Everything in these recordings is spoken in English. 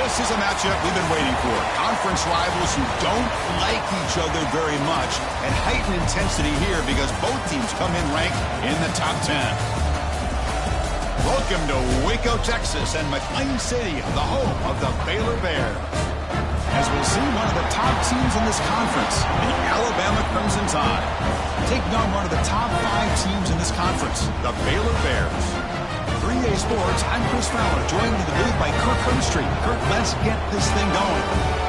This is a matchup we've been waiting for. Conference rivals who don't like each other very much, and heightened intensity here because both teams come in ranked in the top 10. Welcome to Waco, Texas, and McLean City, the home of the Baylor Bears. As we'll see one of the top teams in this conference, the Alabama Crimson Tide, taking on one of the top 5 teams in this conference, the Baylor Bears. 3A Sports, I'm Chris Fowler, joined in the booth by Kirk Herbstreit. Kirk, let's get this thing going.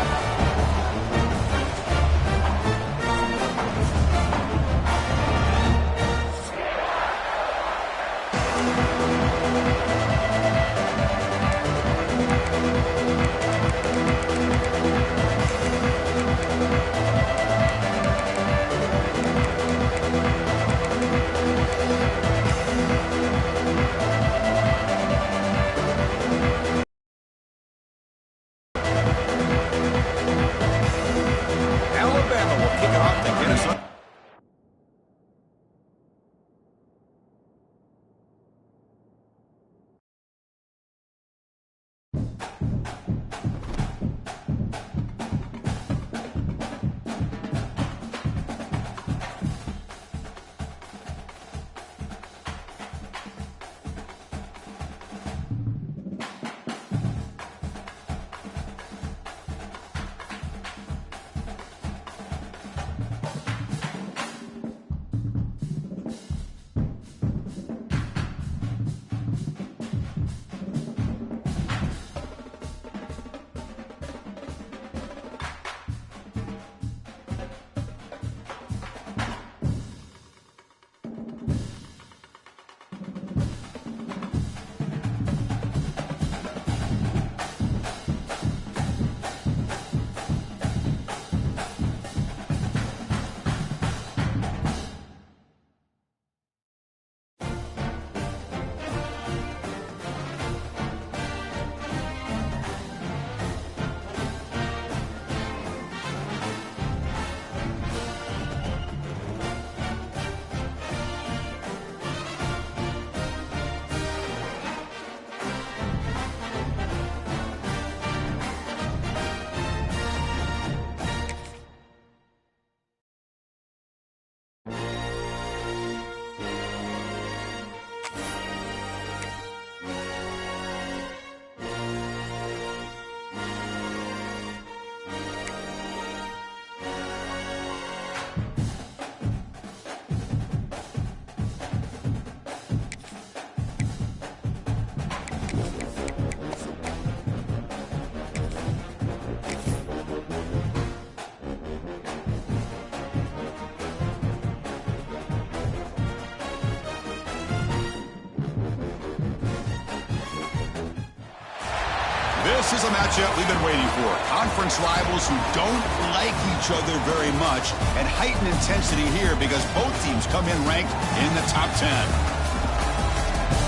This is a matchup we've been waiting for. Conference rivals who don't like each other very much, and heightened intensity here because both teams come in ranked in the top 10.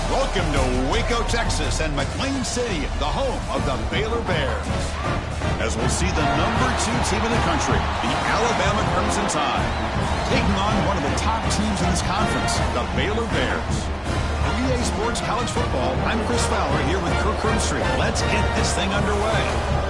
Welcome to Waco, Texas, and McLean City, the home of the Baylor Bears. As we'll see the number 2 team in the country, the Alabama Crimson Tide, taking on one of the top teams in this conference, the Baylor Bears. 3A Sports College Football, I'm Chris Fowler here with Kirk Herbstreit. Let's get this thing underway.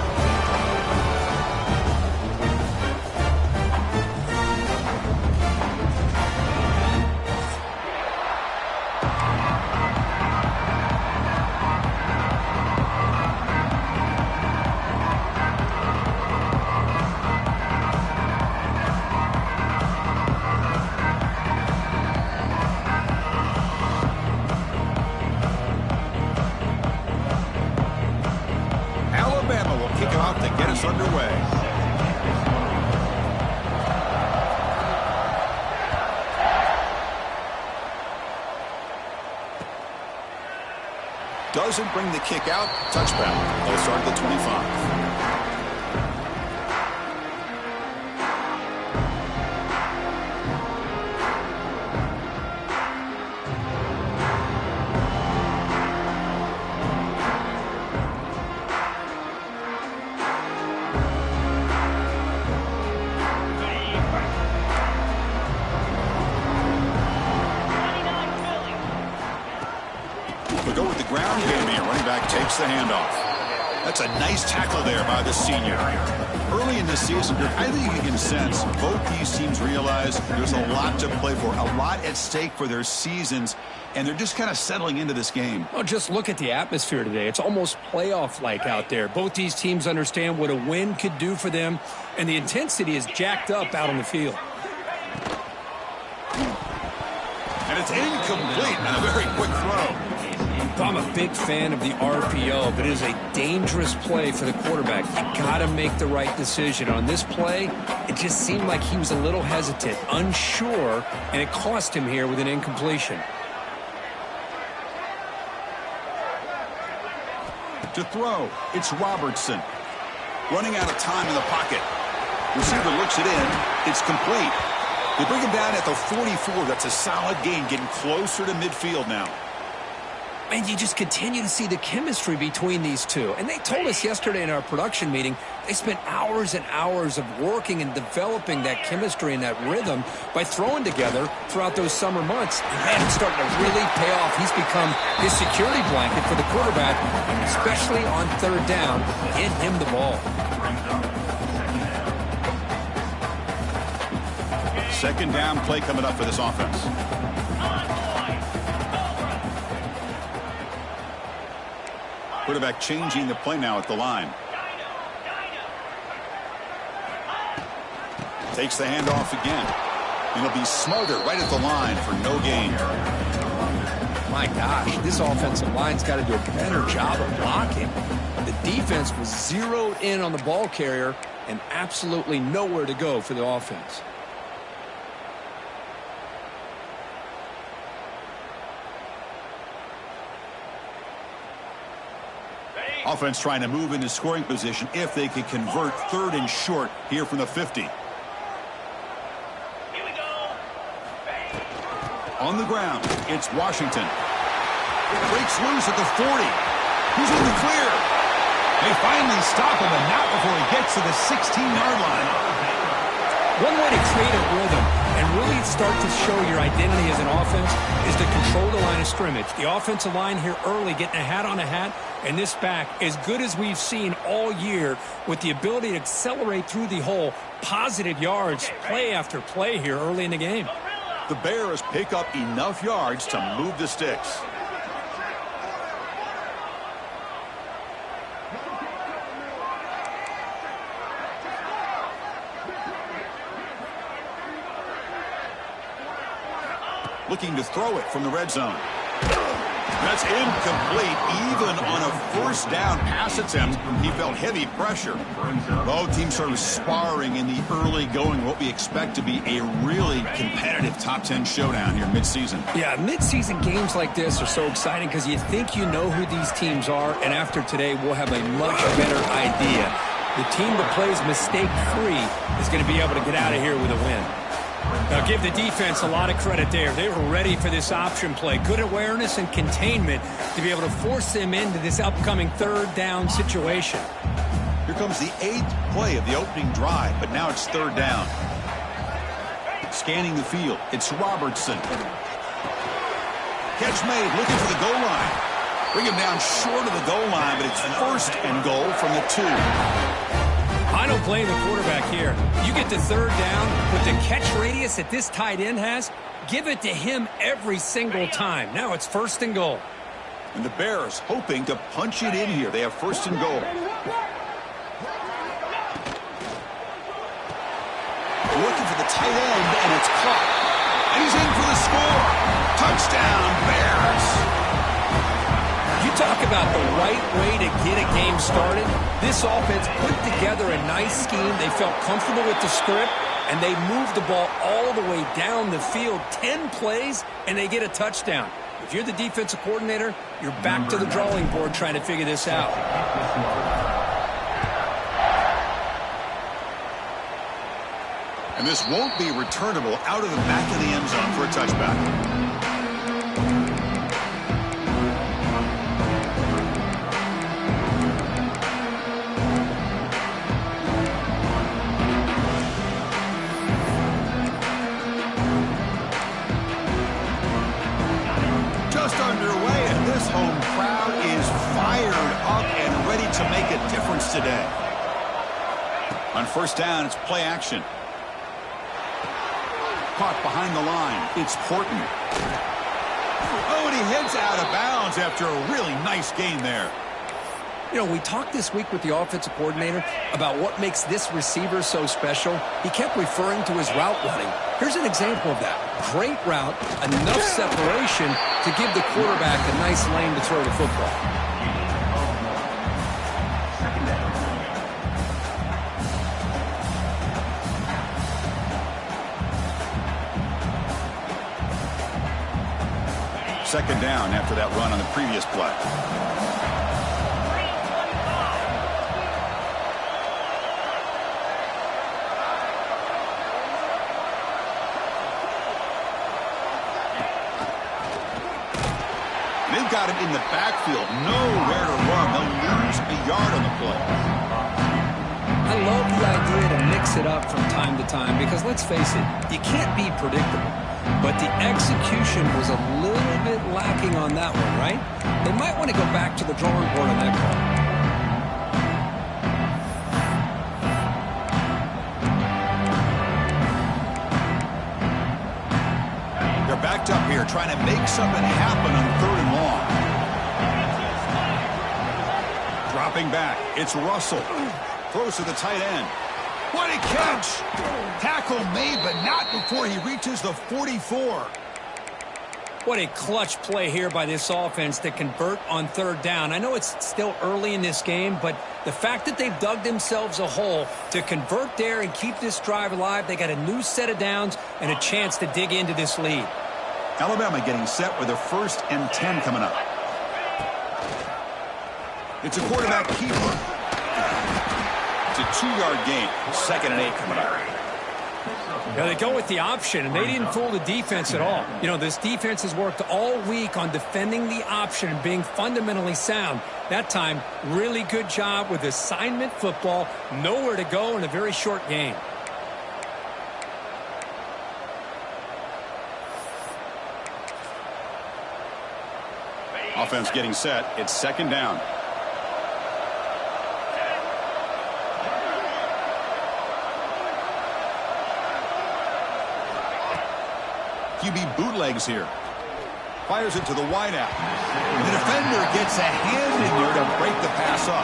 Underway. Doesn't bring the kick out. Touchback. They'll start at the 25. Go with the ground game here. Running back takes the handoff. That's a nice tackle there by the senior. Early in the season, I think you can sense both these teams realize there's a lot to play for, a lot at stake for their seasons, and they're just kind of settling into this game. Well, just look at the atmosphere today. It's almost playoff-like out there. Both these teams understand what a win could do for them, and the intensity is jacked up out on the field. And it's incomplete on a very quick throw. I'm a big fan of the RPO, but it is a dangerous play for the quarterback. You got to make the right decision. On this play, it just seemed like he was a little hesitant, unsure, and it cost him here with an incompletion. To throw, it's Robertson. Running out of time in the pocket. Receiver looks it in. It's complete. They bring him down at the 44. That's a solid gain, getting closer to midfield now. And you just continue to see the chemistry between these two. And they told us yesterday in our production meeting, they spent hours and hours of working and developing that chemistry and that rhythm by throwing together throughout those summer months. And man, it's starting to really pay off. He's become his security blanket for the quarterback, especially on third down. Get him the ball. Second down play coming up for this offense. Quarterback changing the play now at the line. Takes the handoff again. And he'll be smarter right at the line for no gain. My gosh, this offensive line's got to do a better job of blocking. The defense was zeroed in on the ball carrier and absolutely nowhere to go for the offense. Offense trying to move into scoring position if they can convert third and short here from the 50. Here we go. On the ground, it's Washington. Breaks loose at the 40. Who's in the clear? They finally stop him, and not before he gets to the 16-yard line. One way to create a rhythm and really start to show your identity as an offense is to control the line of scrimmage. The offensive line here early getting a hat on a hat, and this back as good as we've seen all year with the ability to accelerate through the hole. Positive yards, play after play here early in the game. The Bears pick up enough yards to move the sticks. Looking to throw it from the red zone. That's incomplete. Even on a first down pass attempt, he felt heavy pressure. Both teams sort of sparring in the early going, what we expect to be a really competitive top 10 showdown here midseason. Yeah, midseason games like this are so exciting because you think you know who these teams are, and after today, we'll have a much better idea. The team that plays mistake-free is going to be able to get out of here with a win. Now, give the defense a lot of credit there. They were ready for this option play. Good awareness and containment to be able to force them into this upcoming third down situation. Here comes the 8th play of the opening drive, but now it's third down. Scanning the field, it's Robertson. Catch made, looking for the goal line. Bring him down short of the goal line, but it's first and goal from the 2. I don't blame the quarterback here. You get to third down with the catch radius that this tight end has, give it to him every single time. Now it's first and goal. And the Bears hoping to punch it in here. They have first and goal. Looking for the tight end, and it's caught. And he's in for the score. Touchdown, Bears. You talk about the right way to get a game started. This offense put together a nice scheme. They felt comfortable with the script, and they moved the ball all the way down the field. 10 plays, and they get a touchdown. If you're the defensive coordinator, you're back to the drawing board trying to figure this out. And this won't be returnable out of the back of the end zone for a touchback. Underway, and this home crowd is fired up and ready to make a difference today. On first down, it's play action. Caught behind the line. It's Horton. Oh, and he heads out of bounds after a really nice gain there. You know, we talked this week with the offensive coordinator about what makes this receiver so special. He kept referring to his route running. Here's an example of that. Great route, enough separation to give the quarterback a nice lane to throw the football. Second down after that run on the previous play. They've got him in the backfield, nowhere to run. They'll lose a yard on the play. I love the idea to mix it up from time to time because, let's face it, you can't be predictable. But the execution was a little bit lacking on that one, right? They might want to go back to the drawing board on that call. They're backed up here trying to make something happen on third and long. Dropping back, it's Russell. Throws to the tight end. What a catch! Tackle made, but not before he reaches the 44. What a clutch play here by this offense to convert on third down. I know it's still early in this game, but the fact that they've dug themselves a hole to convert there and keep this drive alive, they got a new set of downs and a chance to dig into this lead. Alabama getting set with a 1st and 10 coming up. It's a quarterback keeper. It's a 2-yard gain. 2nd and 8 coming up. Now they go with the option, and they didn't fool the defense at all. You know, this defense has worked all week on defending the option and being fundamentally sound. That time, really good job with assignment football. Nowhere to go in a very short game. Offense getting set. It's 2nd down. QB bootlegs here. Fires it to the wideout. The defender gets a hand in there to break the pass up.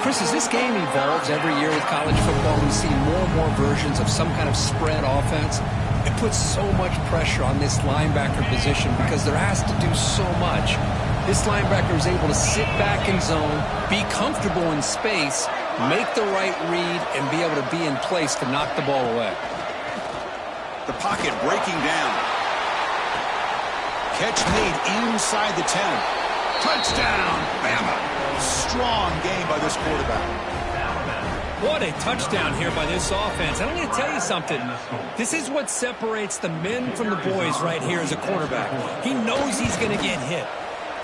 Chris, as this game evolves every year with college football, we see more and more versions of some kind of spread offense. It puts so much pressure on this linebacker position because they're asked to do so much. This linebacker is able to sit back in zone, be comfortable in space, make the right read, and be able to be in place to knock the ball away. The pocket breaking down. Catch made inside the 10. Touchdown, Bama. Strong game by this quarterback. What a touchdown here by this offense. I'm going to tell you something. This is what separates the men from the boys right here as a quarterback. He knows he's going to get hit.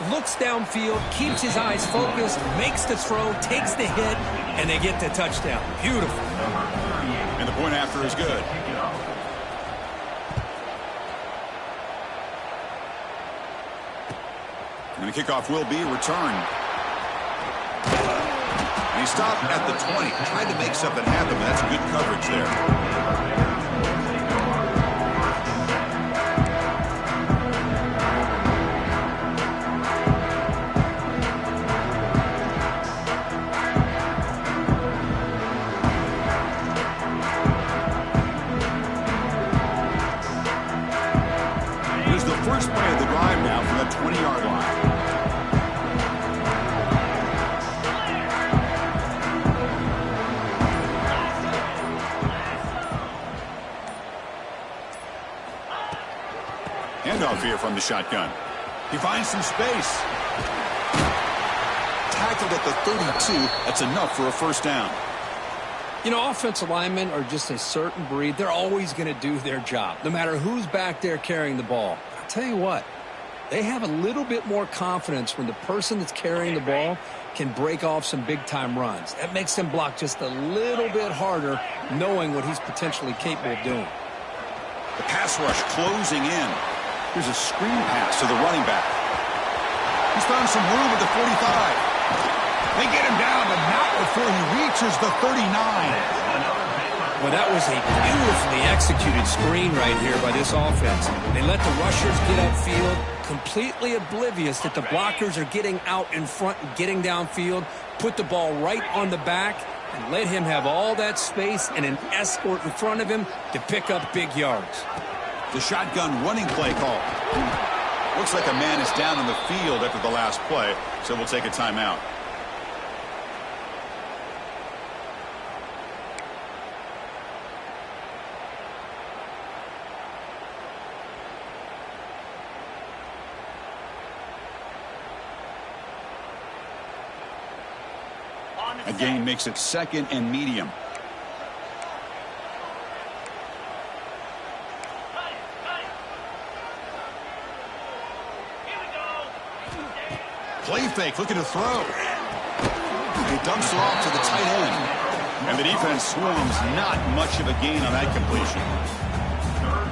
Looks downfield, keeps his eyes focused, makes the throw, takes the hit, and they get the touchdown. Beautiful. And the point after is good. And the kickoff will be returned. And he stopped at the 20. Tried to make something happen, but that's good coverage there. Here's the first play of the drive now from the 20-yard line. Handoff here from the shotgun. He finds some space. Tackled at the 32. That's enough for a first down. You know, offensive linemen are just a certain breed. They're always going to do their job, no matter who's back there carrying the ball. I'll tell you what, they have a little bit more confidence when the person that's carrying the ball can break off some big-time runs. That makes them block just a little bit harder, knowing what he's potentially capable of doing. The pass rush closing in. Here's a screen pass to the running back. He's found some room at the 45. They get him down, but not before he reaches the 39. Well, that was a beautifully executed screen right here by this offense. They let the rushers get upfield, completely oblivious that the blockers are getting out in front and getting downfield, put the ball right on the back, and let him have all that space and an escort in front of him to pick up big yards. The shotgun running play call. Looks like a man is down on the field after the last play, so we'll take a timeout. A gain makes it 2nd and medium. Play fake, looking to throw. He dumps it off to the tight end. And the defense swarms, not much of a gain on that completion.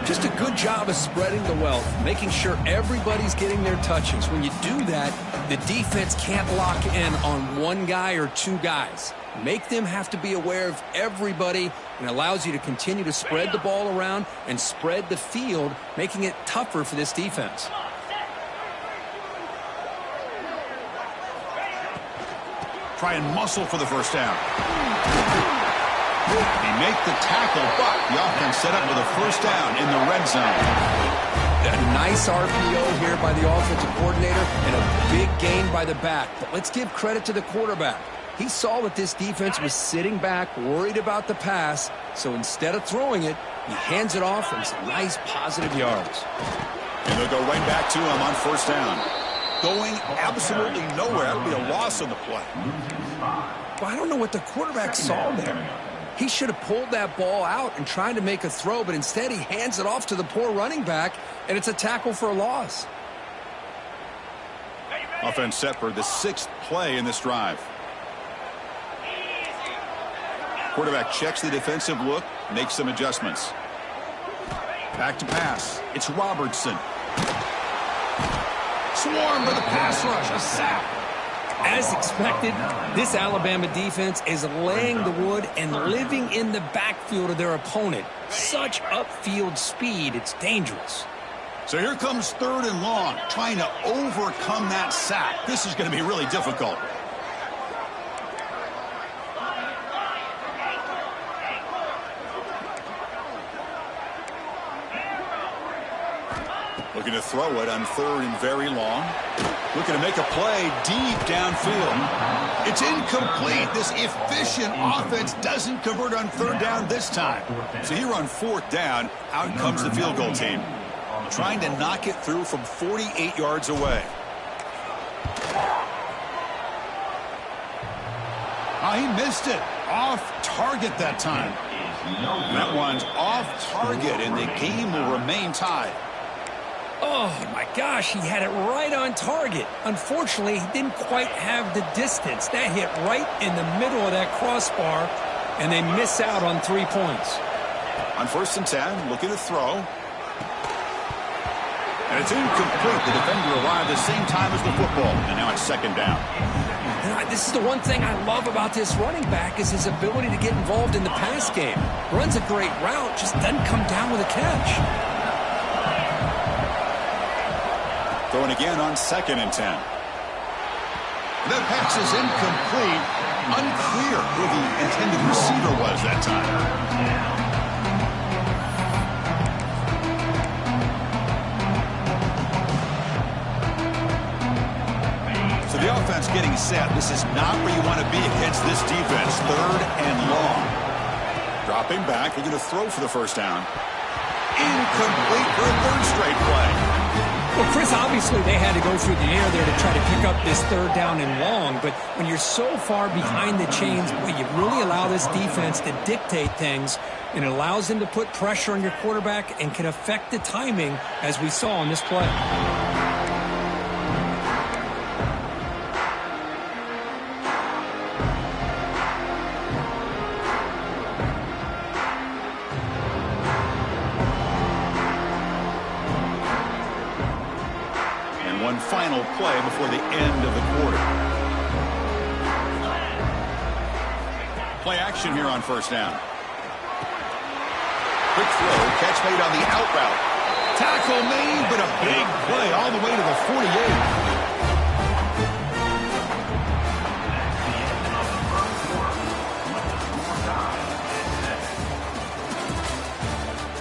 Just a good job of spreading the wealth, making sure everybody's getting their touches. When you do that, the defense can't lock in on one guy or two guys. Make them have to be aware of everybody, and allows you to continue to spread the ball around and spread the field, making it tougher for this defense. Try and muscle for the first down. He make the tackle, but the offense set up with a first down in the red zone. A nice RPO here by the offensive coordinator and a big gain by the back. But let's give credit to the quarterback. He saw that this defense was sitting back, worried about the pass, so instead of throwing it, he hands it off for some nice positive yards. And they'll go right back to him on first down. Going absolutely nowhere. That would be a loss on the play. Well, I don't know what the quarterback saw there. He should have pulled that ball out and tried to make a throw, but instead he hands it off to the poor running back, and it's a tackle for a loss. Offense set for the 6th play in this drive. Quarterback checks the defensive look, makes some adjustments. Back to pass. It's Robertson. Swarm by the pass rush. A sack. As expected, this Alabama defense is laying the wood and living in the backfield of their opponent. Such upfield speed, it's dangerous. So here comes 3rd and long, trying to overcome that sack. This is going to be really difficult. Looking to throw it on 3rd and very long. Looking to make a play deep downfield. It's incomplete. This efficient offense doesn't convert on 3rd down this time. So here on 4th down, out comes the field goal team. Trying to knock it through from 48 yards away. Oh, he missed it. Off target that time. That one's off target, and the game will remain tied. Oh, my gosh, he had it right on target. Unfortunately, he didn't quite have the distance. That hit right in the middle of that crossbar, and they miss out on 3 points. On 1st and 10, looking to throw. And it's incomplete. The defender arrived the same time as the football, and now it's 2nd down. This is the one thing I love about this running back is his ability to get involved in the pass game. Runs a great route, just doesn't come down with a catch. Going again on 2nd and 10. The pass is incomplete. Unclear who the intended receiver was that time. So the offense getting set. This is not where you want to be against this defense. 3rd and long. Dropping back. They're going to throw for the first down. Incomplete for a 3rd straight play. Well, Chris, obviously they had to go through the air there to try to pick up this 3rd down and long, but when you're so far behind the chains, you really allow this defense to dictate things, and it allows them to put pressure on your quarterback and can affect the timing, as we saw on this play. Final play before the end of the quarter. Play action here on first down. Quick throw, catch made on the out route. Tackle made, but a big play all the way to the 48.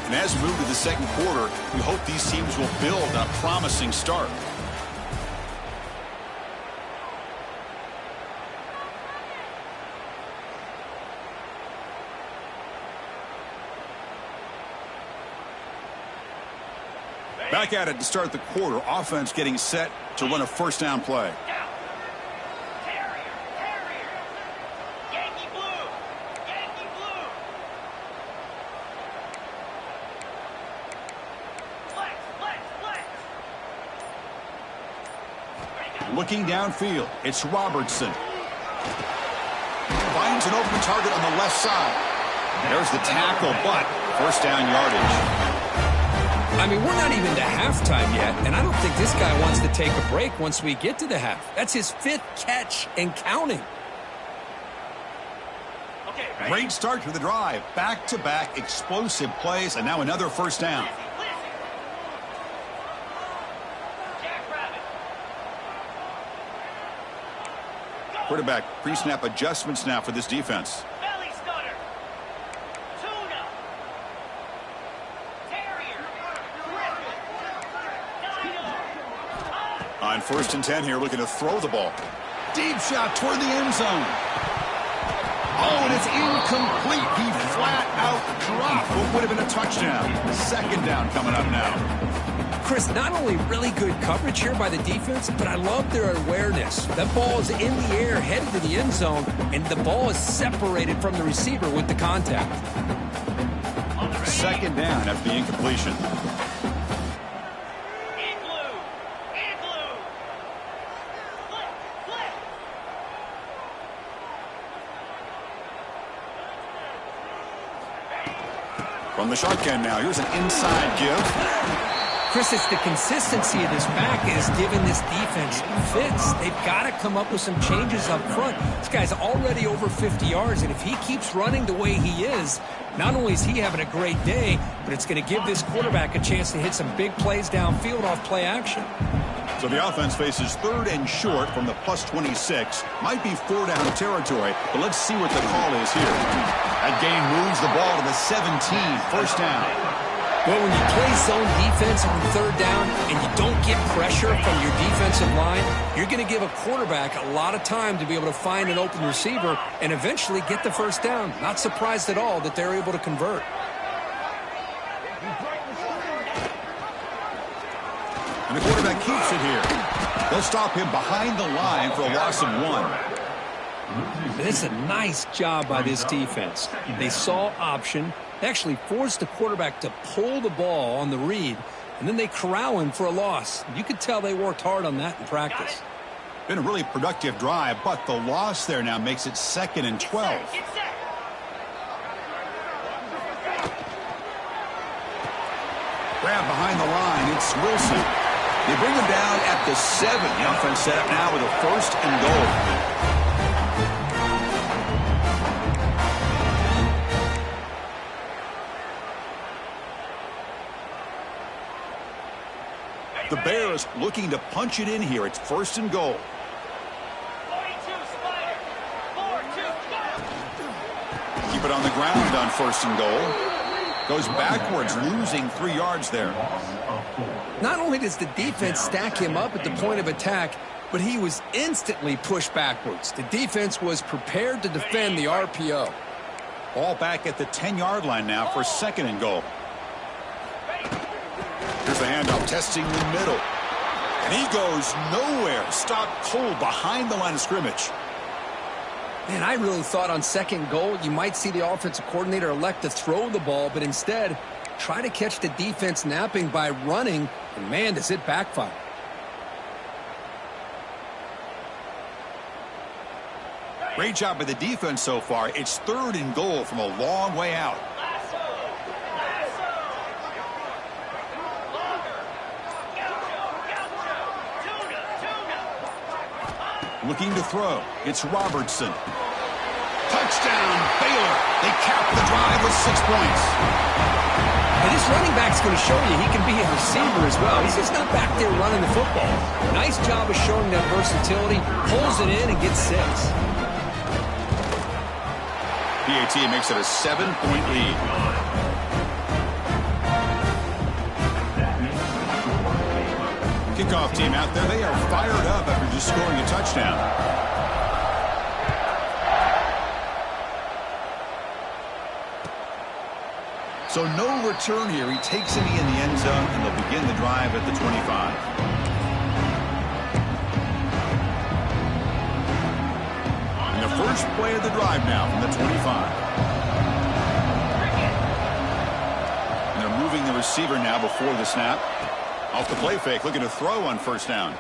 And as we move to the second quarter, we hope these teams will build on a promising start. Back at it to start the quarter. Offense getting set to run a first down play. Looking downfield, it's Robertson. Finds an open target on the left side. There's the tackle, but first down yardage. I mean, we're not even to halftime yet, and I don't think this guy wants to take a break once we get to the half. That's his 5th catch and counting. Okay, right. Great start to the drive. Back-to-back explosive plays, and now another first down. Quarterback pre-snap adjustments now for this defense. Belly stutter. Tuna. Terrier. On 1st and 10 here, looking to throw the ball. Deep shot toward the end zone. Oh, and it's incomplete. He flat out dropped what would have been a touchdown. 2nd down coming up now. Chris, not only really good coverage here by the defense, but I love their awareness. That ball is in the air, headed to the end zone, and the ball is separated from the receiver with the contact. 2nd down after the incompletion. From the shotgun now, here's an inside give. Chris, it's the consistency of this back that has given this defense fits. They've got to come up with some changes up front. This guy's already over 50 yards, and if he keeps running the way he is, not only is he having a great day, but it's going to give this quarterback a chance to hit some big plays downfield off play action. So the offense faces 3rd and short from the +26. Might be 4-down territory, but let's see what the call is here. That gain moves the ball to the 17, first down. Well, when you play zone defense on 3rd down and you don't get pressure from your defensive line, you're going to give a quarterback a lot of time to be able to find an open receiver and eventually get the first down. Not surprised at all that they're able to convert. And the quarterback keeps it here. They'll stop him behind the line for a loss of 1. It's a nice job by this defense. They saw option. They actually forced the quarterback to pull the ball on the read, and then they corral him for a loss. You could tell they worked hard on that in practice. Been a really productive drive, but the loss there now makes it 2nd and 12. Grab behind the line, it's Wilson. They bring him down at the 7. The offense set up now with a 1st and goal. The Bears looking to punch it in here. It's 1st and goal. 42 Spider. 4-2, go. Keep it on the ground on 1st and goal. Goes backwards, losing 3 yards there. Not only does the defense stack him up at the point of attack, but he was instantly pushed backwards. The defense was prepared to defend the RPO. Ball back at the 10-yard line now for 2nd and goal. Here's the handoff, testing the middle. And he goes nowhere. Stopped cold behind the line of scrimmage. Man, I really thought on 2nd goal you might see the offensive coordinator elect to throw the ball, but instead try to catch the defense napping by running, and man, does it backfire. Great job by the defense so far. It's 3rd and goal from a long way out. Looking to throw. It's Robertson. Touchdown, Baylor. They cap the drive with 6 points. And this running back's going to show you he can be a receiver as well. He's just not back there running the football. Nice job of showing that versatility. Pulls it in and gets 6. PAT makes it a 7-point lead. Kickoff team out there. They are fired up after just scoring a touchdown. So no return here. He takes it in the end zone, and they'll begin the drive at the 25. And the first play of the drive now from the 25. And they're moving the receiver now before the snap. Off the play fake, looking to throw on first down.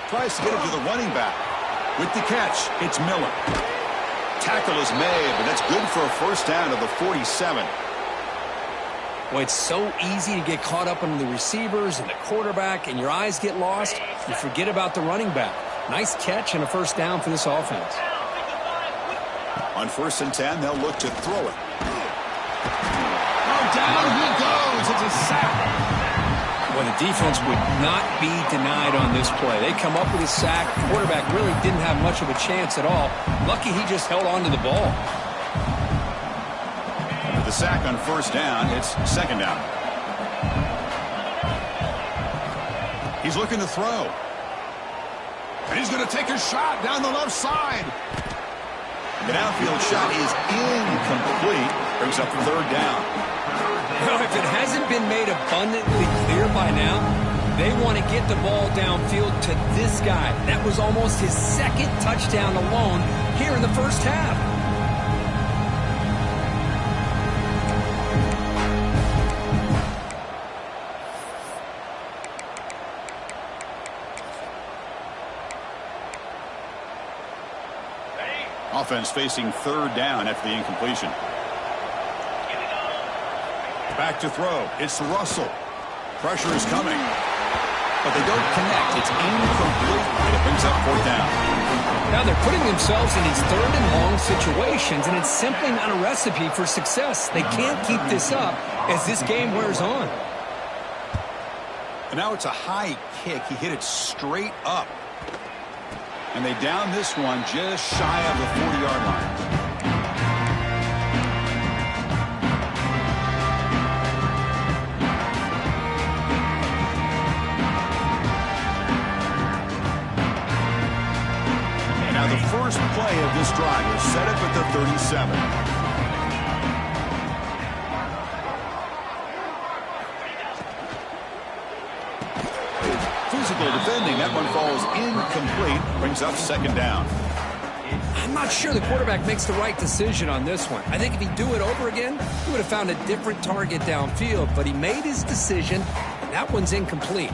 Tries to get it to the running back. With the catch, it's Miller. Tackle is made, but that's good for a first down to the 47. Well, it's so easy to get caught up on the receivers and the quarterback, and your eyes get lost. You forget about the running back. Nice catch and a first down for this offense. On 1st and 10, they'll look to throw it. Oh, down he goes. It's a sack. Well, the defense would not be denied on this play. They come up with a sack. The quarterback really didn't have much of a chance at all. Lucky he just held on to the ball. The sack on first down, it's second down. He's looking to throw. And he's going to take a shot down the left side. The downfield shot is incomplete. Brings up third down. Well, if it hasn't been made abundantly clear by now, they want to get the ball downfield to this guy. That was almost his second touchdown alone here in the first half. Offense facing third down after the incompletion. Back to throw. It's Russell. Pressure is coming. But they don't connect. It's incomplete. And it brings up fourth down. Now they're putting themselves in these third and long situations, and it's simply not a recipe for success. They can't keep this up as this game wears on. And now it's a high kick. He hit it straight up. And they down this one just shy of the 40-yard line. And now the first play of this drive is set up at the 37. Physical defending. That one falls incomplete. Brings up second down. I'm not sure the quarterback makes the right decision on this one. I think if he'd do it over again, he would have found a different target downfield. But he made his decision, and that one's incomplete.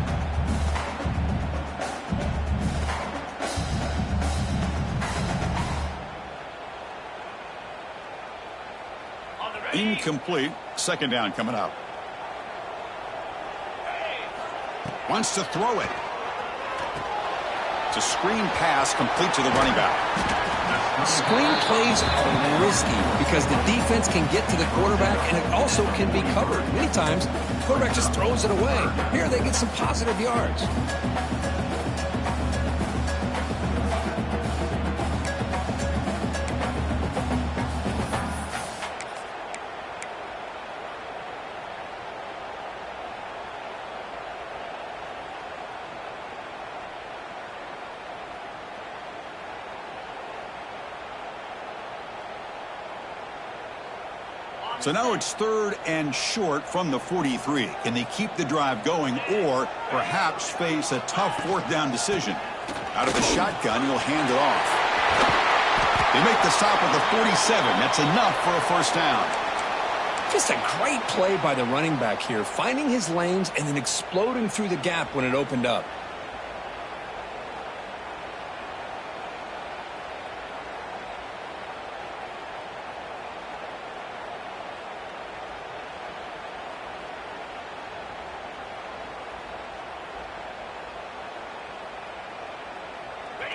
Incomplete. Second down coming up. Wants to throw it. It's a screen pass complete to the running back. Screen plays are risky because the defense can get to the quarterback, and it also can be covered. Many times, the quarterback just throws it away. Here, they get some positive yards. So now it's third and short from the 43. Can they keep the drive going or perhaps face a tough fourth down decision? Out of the shotgun, he'll hand it off. They make the stop at the 47. That's enough for a first down. Just a great play by the running back here, finding his lanes and then exploding through the gap when it opened up.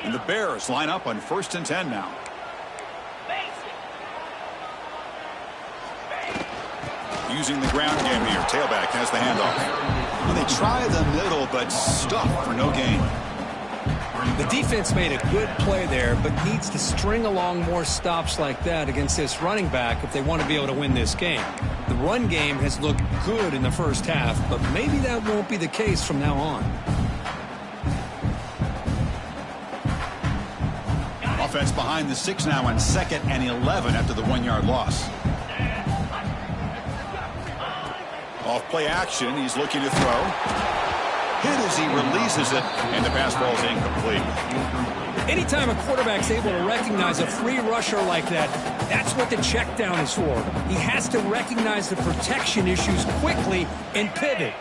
And the Bears line up on 1st and 10 now. using the ground game here. Tailback has the handoff. Well, they try the middle, but stuff for no gain. The defense made a good play there, but needs to string along more stops like that against this running back if they want to be able to win this game. The run game has looked good in the first half, but maybe that won't be the case from now on. Offense behind the 6 now on 2nd and 11 after the 1-yard loss. Off play action, he's looking to throw. Hit as he releases it, and the pass ball is incomplete. Anytime a quarterback's able to recognize a free rusher like that, that's what the check down is for. He has to recognize the protection issues quickly and pivot.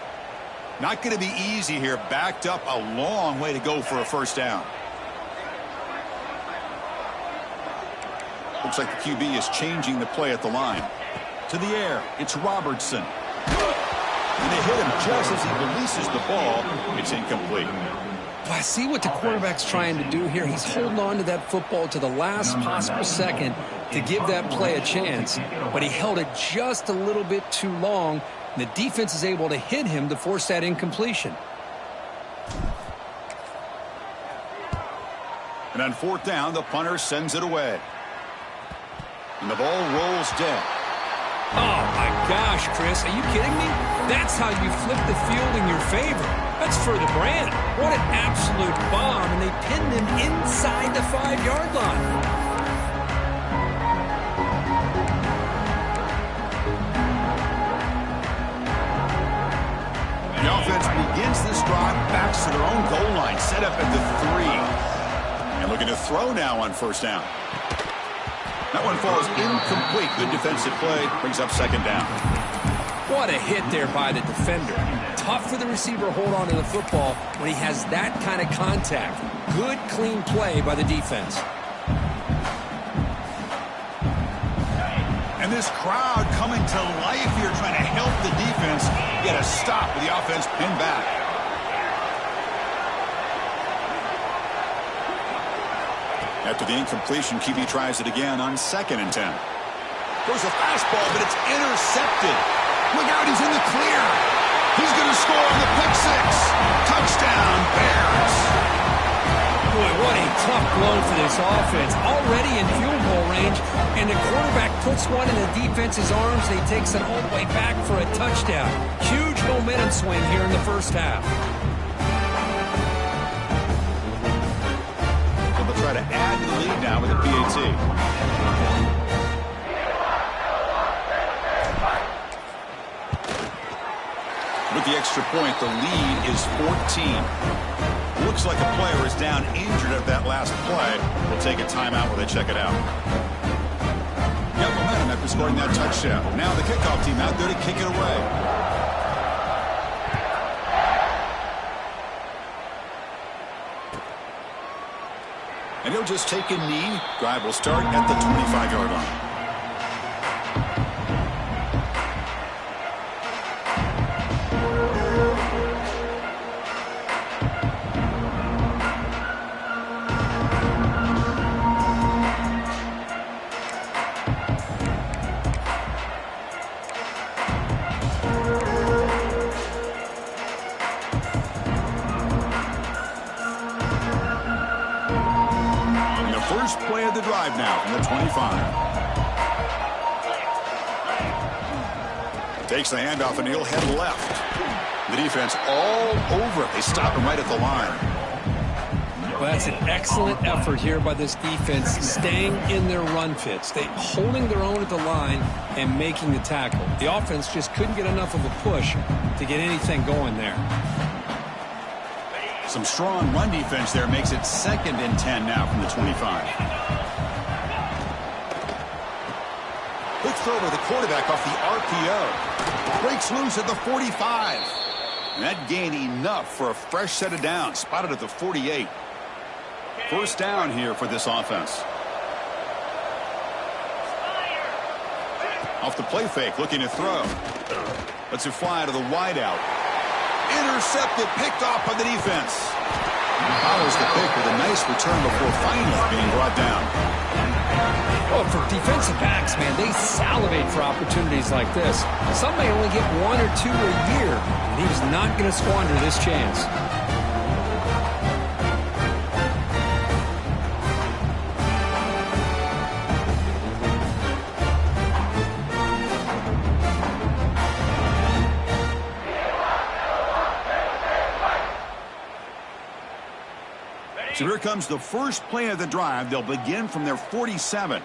Not going to be easy here. Backed up a long way to go for a first down. Looks like the QB is changing the play at the line. To the air, it's Robertson. And they hit him just as he releases the ball. It's incomplete. Well, I see what the quarterback's trying to do here. He's holding on to that football to the last possible second to give that play a chance. But he held it just a little bit too long. And the defense is able to hit him to force that incompletion. And on 4th down, the punter sends it away. And the ball rolls dead. Oh, my gosh, Chris. Are you kidding me? That's how you flip the field in your favor. That's for the brand. What an absolute bomb, and they pinned him inside the 5-yard line. The offense begins this drive, backs to their own goal line, set up at the 3. And looking to throw now on 1st down. That one falls incomplete. Good defensive play. Brings up 2nd down. What a hit there by the defender. Tough for the receiver to hold on to the football when he has that kind of contact. Good, clean play by the defense. And this crowd coming to life here, trying to help the defense get a stop with the offense pinned back. After the incompletion, QB tries it again on 2nd and 10. Goes a fastball, but it's intercepted. Look out, he's in the clear. He's going to score on the pick 6. Touchdown, Bears. Boy, what a tough blow for this offense. Already in field goal range, and the quarterback puts one in the defense's arms, and he takes it all the way back for a touchdown. Huge momentum swing here in the first half. Try to add to the lead now with a PAT. With the extra point, the lead is 14. Looks like a player is down injured at that last play. We'll take a timeout while they check it out. Got momentum after scoring that touchdown. Now the kickoff team out there to kick it away. And he'll just take a knee. Drive will start at the 25-yard line. First play of the drive now from the 25. Takes the handoff and he'll head left. The defense all over it. They stop him right at the line. Well, that's an excellent effort here by this defense, staying in their run fits. They holding their own at the line and making the tackle. The offense just couldn't get enough of a push to get anything going there. Some strong run defense there makes it 2nd and 10 now from the 25. Quick throw by the quarterback off the RPO. Breaks loose at the 45. And that gained enough for a fresh set of downs. Spotted at the 48. First down here for this offense. Off the play fake, looking to throw. Lets it fly to the wideout. Intercepted, picked off by the defense. Follows the pick with a nice return before finally being brought down. Well, for defensive backs, man, they salivate for opportunities like this. Some may only get 1 or 2 a year, and he was not going to squander this chance. So here comes the first play of the drive. They'll begin from their 47.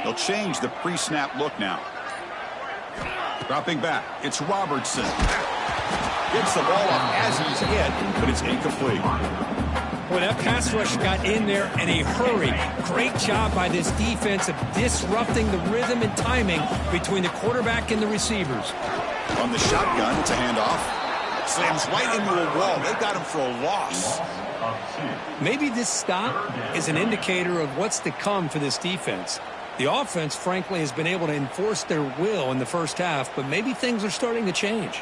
They'll change the pre-snap look now. Dropping back, it's Robertson. Gets the ball off as he's hit, but it's incomplete. Well, that pass rush got in there in a hurry. Great job by this defense of disrupting the rhythm and timing between the quarterback and the receivers. On the shotgun, it's a handoff. Slams right into a wall. They've got him for a loss. Maybe this stop is an indicator of what's to come for this defense. The offense, frankly, has been able to enforce their will in the first half, but maybe things are starting to change.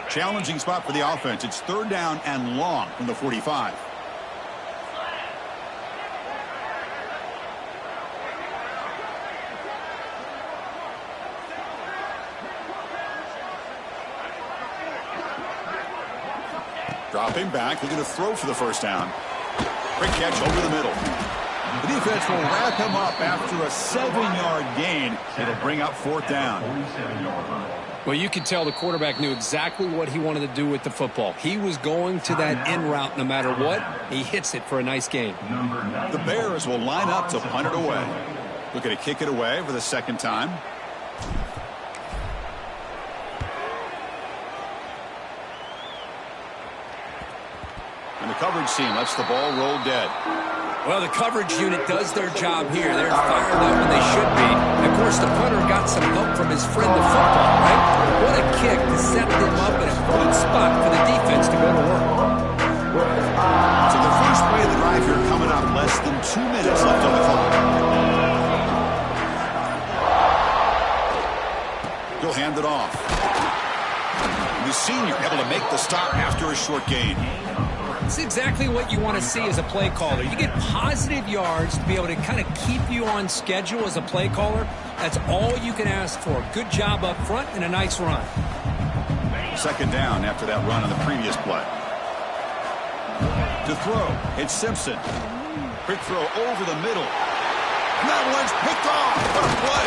Challenging spot for the offense. It's 3rd down and long from the 45. Dropping back, looking to throw for the first down. Great catch over the middle. The defense will wrap him up after a 7-yard gain. It'll bring up 4th down. Well, you could tell the quarterback knew exactly what he wanted to do with the football. He was going to that in route no matter what. He hits it for a nice gain. The Bears will line up to punt it away. Looking to kick it away for the second time. And the coverage team lets the ball roll dead. Well, the coverage unit does their job here. They're fired up when they should be. Of course, the punter got some help from his friend, the football, right? What a kick to set them up in a good spot for the defense to go to work. So the first play of the drive here coming up, less than 2 minutes left on the clock. He'll hand it off. The senior able to make the stop after a short gain. It's exactly what you want to see as a play caller. You get positive yards to be able to kind of keep you on schedule as a play caller. That's all you can ask for. Good job up front and a nice run. 2nd down after that run on the previous play. To throw, it's Simpson. Quick throw over the middle. And that one's picked off. What a play.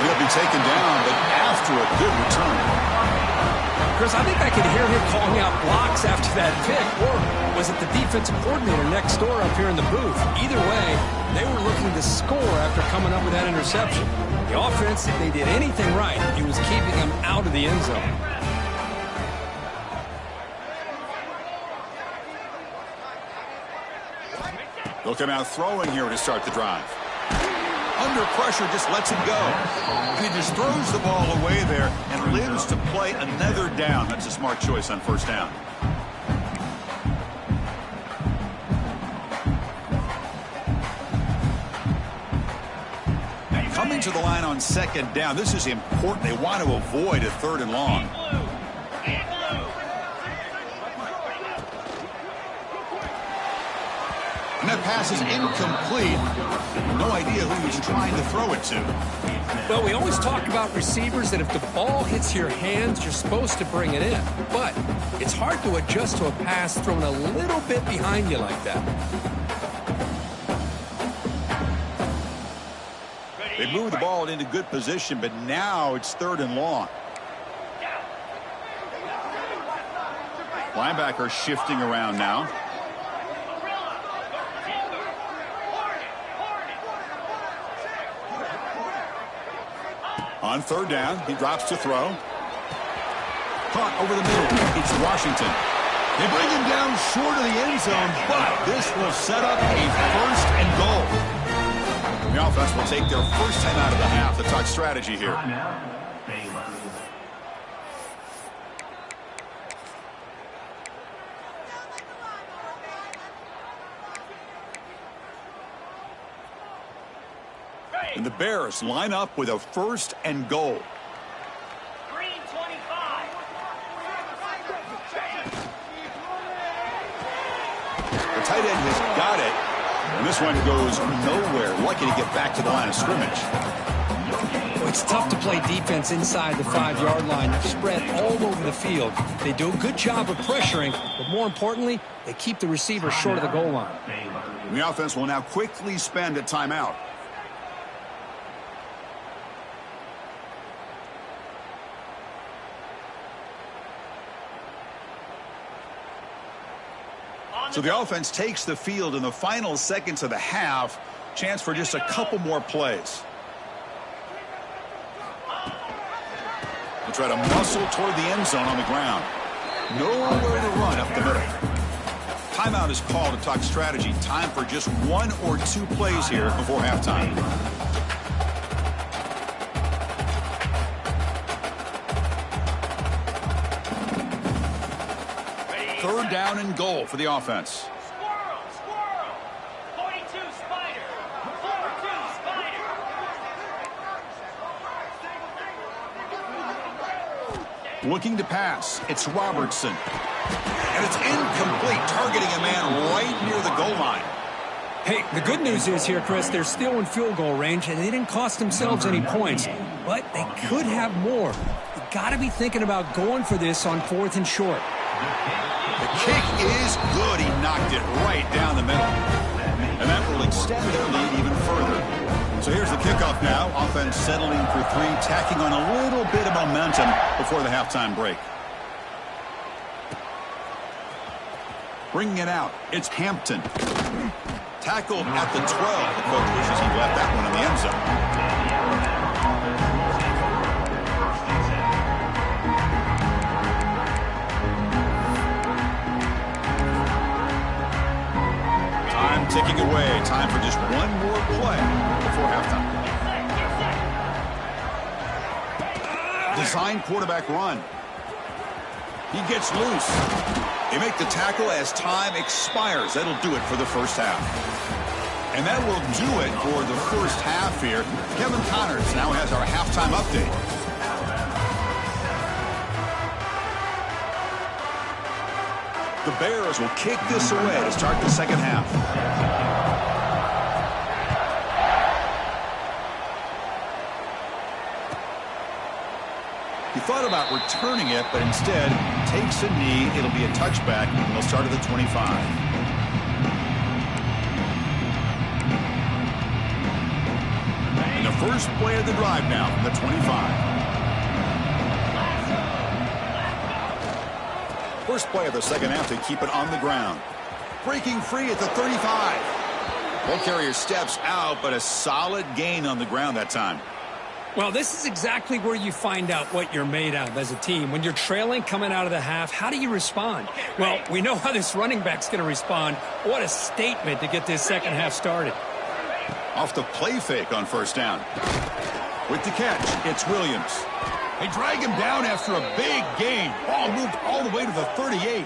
He'll be taken down, but after a good return. Chris, I think I could hear him calling out blocks after that pick. Or was it the defensive coordinator next door up here in the booth? Either way, they were looking to score after coming up with that interception. The offense, if they did anything right, it was keeping them out of the end zone. They'll come out throwing here to start the drive. Under pressure, just lets him go. And he just throws the ball away there and lives to play another down. That's a smart choice on 1st down. Coming to the line on 2nd down. This is important. They want to avoid a 3rd and long. And that pass is incomplete. No idea who he's trying to throw it to. Well, we always talk about receivers that if the ball hits your hands, you're supposed to bring it in. But it's hard to adjust to a pass thrown a little bit behind you like that. They moved the ball into good position, but now it's 3rd and long. Linebacker shifting around now. On 3rd down, he drops to throw. Caught over the middle. It's Washington. They bring him down short of the end zone, but this will set up a 1st and goal. The offense will take their first time out of the half to talk strategy here. And the Bears line up with a 1st and goal. Green 25. The tight end has got it. And this one goes nowhere. Lucky to get back to the line of scrimmage. It's tough to play defense inside the 5-yard line. They're spread all over the field. They do a good job of pressuring, but more importantly, they keep the receiver short of the goal line. The offense will now quickly spend a timeout. So the offense takes the field in the final seconds of the half. Chance for just a couple more plays. We'll try to muscle toward the end zone on the ground. Nowhere to run up the middle. Timeout is called to talk strategy. Time for just 1 or 2 plays here before halftime. Third down and goal for the offense. Squirrel, squirrel. 42 Spider. 42 Spider. Looking to pass. It's Robertson. And it's incomplete, targeting a man right near the goal line. Hey, the good news is here, Chris, they're still in field goal range, and they didn't cost themselves any points. But they could have more. You got to be thinking about going for this on 4th and short. The kick is good. He knocked it right down the middle. And that will extend their lead even further. So here's the kickoff now. Offense settling for 3, tacking on a little bit of momentum before the halftime break. Bringing it out, it's Hampton. Tackled at the 12. The coach wishes he left that one in the end zone. Ticking away. Time for just one more play before halftime. Design quarterback run. He gets loose. They make the tackle as time expires. That'll do it for the first half. And that will do it for the first half here. Kevin Connors now has our halftime update. The Bears will kick this away to start the second half. He thought about returning it, but instead takes a knee. It'll be a touchback, and they'll start at the 25. And the first play of the drive now from the 25. First play of the second half to keep it on the ground. Breaking free at the 35. Ball carrier steps out, but a solid gain on the ground that time. Well, this is exactly where you find out what you're made of as a team. When you're trailing coming out of the half, how do you respond? Well, we know how this running back's going to respond. What a statement to get this second half started. Off the play fake on first down. With the catch, it's Williams. They drag him down after a big gain. Ball moved all the way to the 38.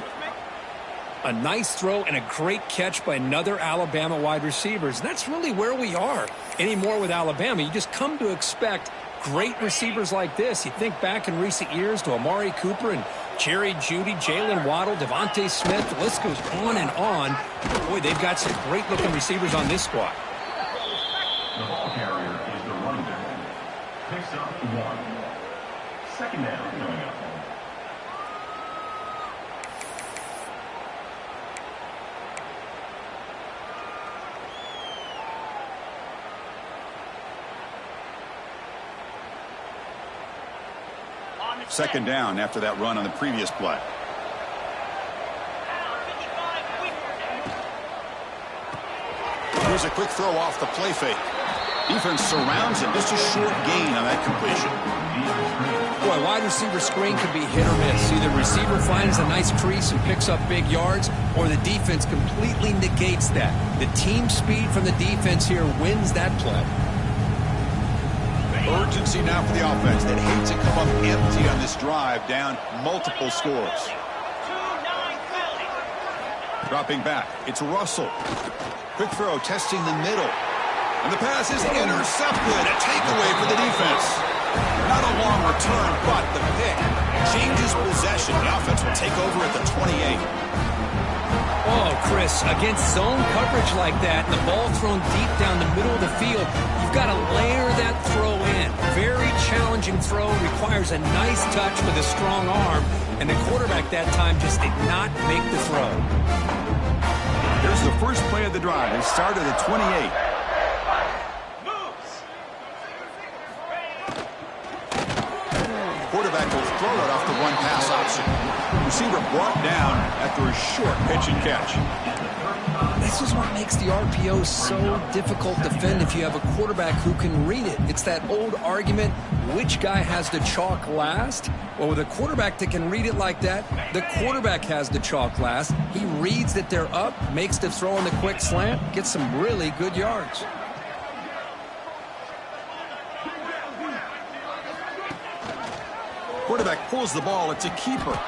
A nice throw and a great catch by another Alabama wide receivers. That's really where we are anymore with Alabama. You just come to expect great receivers like this. You think back in recent years to Amari Cooper and Jerry Jeudy, Jalen Waddle, Devontae Smith. The list goes on and on. Boy, they've got some great-looking receivers on this squad. The ball carrier is the running back. Picks up 1. Second down coming up. Second down after that run on the previous play. Here's a quick throw off the play fake. Defense surrounds him. Just a short gain on that completion. Boy, wide receiver screen can be hit or miss. Either receiver finds a nice crease and picks up big yards, or the defense completely negates that. The team speed from the defense here wins that play. Urgency now for the offense. They'd hate to come up empty on this drive, down multiple scores. Dropping back, it's Russell. Quick throw, testing the middle. And the pass is intercepted. A takeaway for the defense. Not a long return, but the pick changes possession. The offense will take over at the 28. Oh, Chris, against zone coverage like that, and the ball thrown deep down the middle of the field, you've got to layer that throw in. Very challenging throw, requires a nice touch with a strong arm, and the quarterback that time just did not make the throw. Here's the first play of the drive. They start at the 28. Quarterback will throw it off the one-pass option. Receiver brought down after a short pitch and catch. This is what makes the RPO so difficult to defend if you have a quarterback who can read it. It's that old argument, which guy has the chalk last? Well, with a quarterback that can read it like that, the quarterback has the chalk last. He reads that they're up, makes the throw on the quick slant, gets some really good yards. Quarterback pulls the ball. It's a keeper.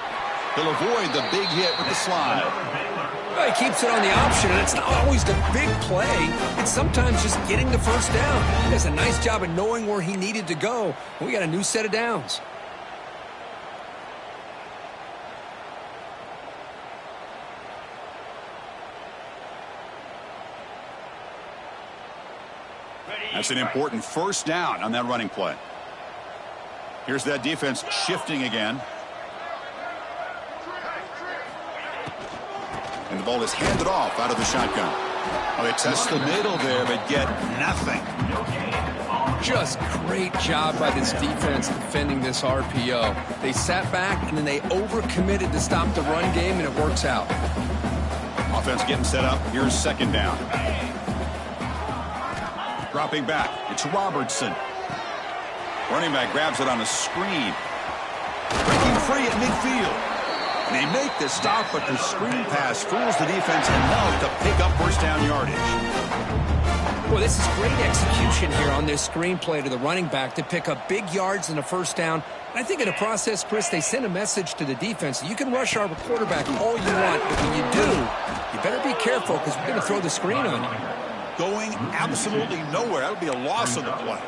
He'll avoid the big hit with the slide. Well, he keeps it on the option, and it's not always the big play. It's sometimes just getting the first down. He does a nice job of knowing where he needed to go. We got a new set of downs. That's an important first down on that running play. Here's that defense shifting again. And the ball is handed off out of the shotgun. Well, they test the middle there, but get nothing. Just great job by this defense defending this RPO. They sat back, and then they overcommitted to stop the run game, and it works out. Offense getting set up. Here's second down. Dropping back. It's Robertson. Running back grabs it on a screen. Breaking free at midfield. And they make the stop, but the screen pass fools the defense enough to pick up first down yardage. Well, this is great execution here on this screen play to the running back to pick up big yards in the first down. And I think in the process, Chris, they send a message to the defense. You can rush our quarterback all you want, but when you do, you better be careful because we're going to throw the screen on you. Going absolutely nowhere. That would be a loss of the play.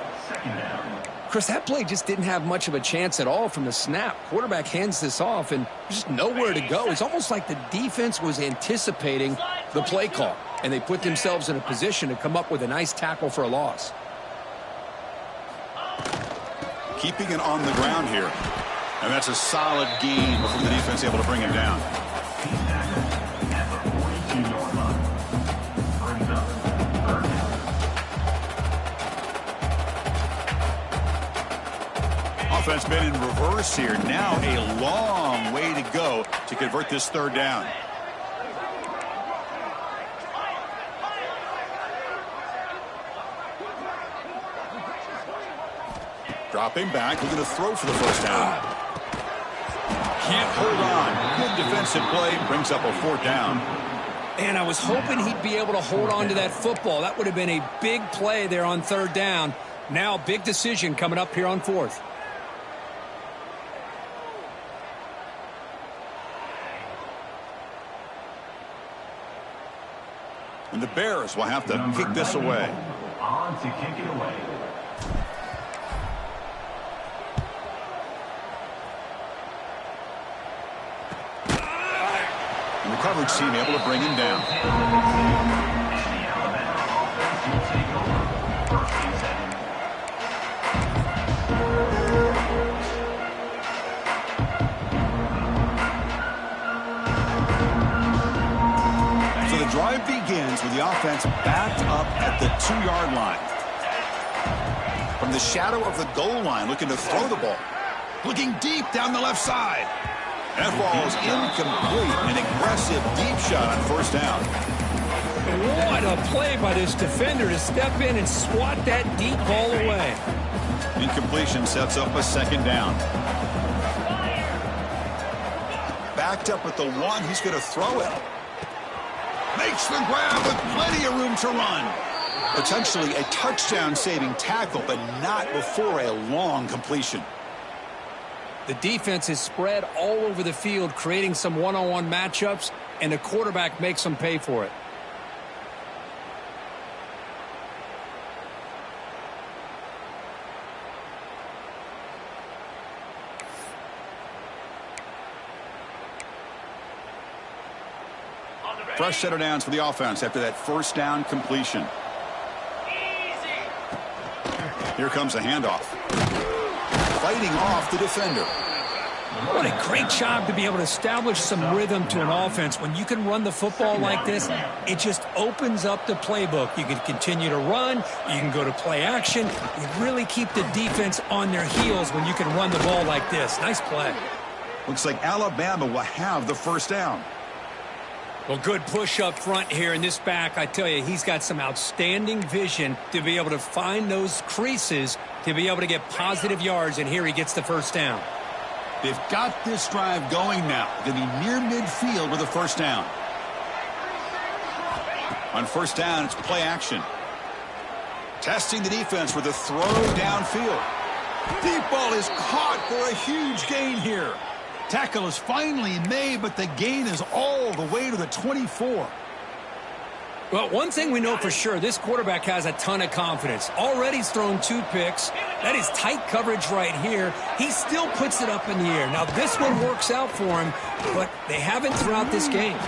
Chris, that play just didn't have much of a chance at all from the snap. Quarterback hands this off, and there's just nowhere to go. It's almost like the defense was anticipating the play call, and they put themselves in a position to come up with a nice tackle for a loss. Keeping it on the ground here. And that's a solid gain from the defense able to bring him down. Offense been in reverse here. Now a long way to go to convert this third down. Dropping back, looking to throw for the first down. Can't hold on. Good defensive play, brings up a fourth down. And I was hoping he'd be able to hold on to that football. That would have been a big play there on third down. Now, big decision coming up here on fourth. And the Bears will have to kick this away. On to kick it away. And the coverage team able to bring him down. So the drive begins with the offense backed up at the 2-yard line. From the shadow of the goal line, looking to throw the ball. Looking deep down the left side. That ball is incomplete. An aggressive deep shot on first down. What a play by this defender to step in and swat that deep ball away. Incompletion sets up a second down. Backed up at the 1, he's going to throw it. Makes the grab with plenty of room to run. Potentially a touchdown-saving tackle, but not before a long completion. The defense is spread all over the field, creating some one-on-one matchups, and the quarterback makes them pay for it. Fresh set of downs for the offense after that first down completion. Easy. Here comes a handoff. Fighting off the defender. What a great job to be able to establish some rhythm to an offense. When you can run the football like this, it just opens up the playbook. You can continue to run. You can go to play action. You really keep the defense on their heels when you can run the ball like this. Nice play. Looks like Alabama will have the first down. Well, good push up front here in this back. I tell you, he's got some outstanding vision to be able to find those creases to be able to get positive yards, and here he gets the first down. They've got this drive going now. They'll be near midfield with a first down. On first down, it's play action. Testing the defense with a throw downfield. Deep ball is caught for a huge gain here. Tackle is finally made, but the gain is all the way to the 24. Well, one thing we know for sure, this quarterback has a ton of confidence. Already he's thrown 2 picks. That is tight coverage right here. He still puts it up in the air. Now, this one works out for him, but they haven't throughout this game.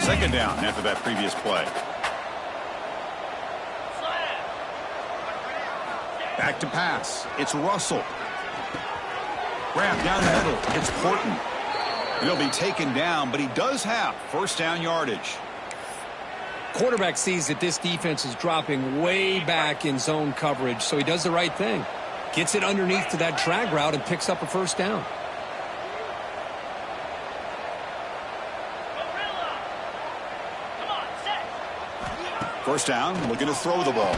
Second down after that previous play. Back to pass. It's Russell. Grab down the middle. It's Horton. He'll be taken down, but he does have first down yardage. Quarterback sees that this defense is dropping way back in zone coverage, so he does the right thing. Gets it underneath to that drag route and picks up a first down. First down, looking to throw the ball.